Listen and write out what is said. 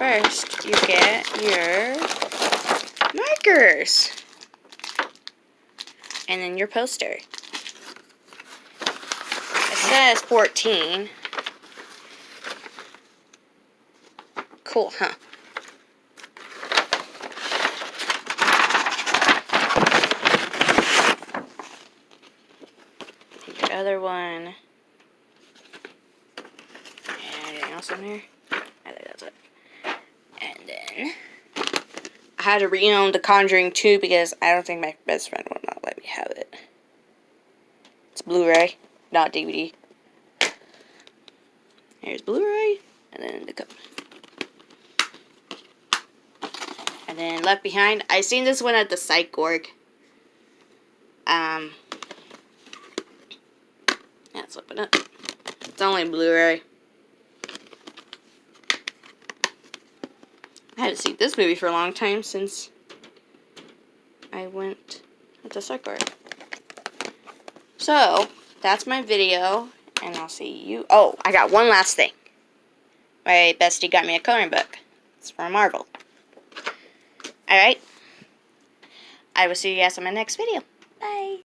first you get your markers. And then your poster. It says 14. Cool, huh? Take your other one. Anything else in there? I think that's it. And then I had to re-own The Conjuring 2 because I don't think my best friend will not let me have it. It's Blu-ray, not DVD. Here's Blu-ray, and then the cup. And then Left Behind. I seen this one at the Psych Org. Let's open it. It's only Blu-ray. I haven't seen this movie for a long time since I went at the Psych Org. So, that's my video, and I'll see you. Oh, I got one last thing. My bestie got me a coloring book. It's from Marvel. Alright. I will see you guys in my next video. Bye.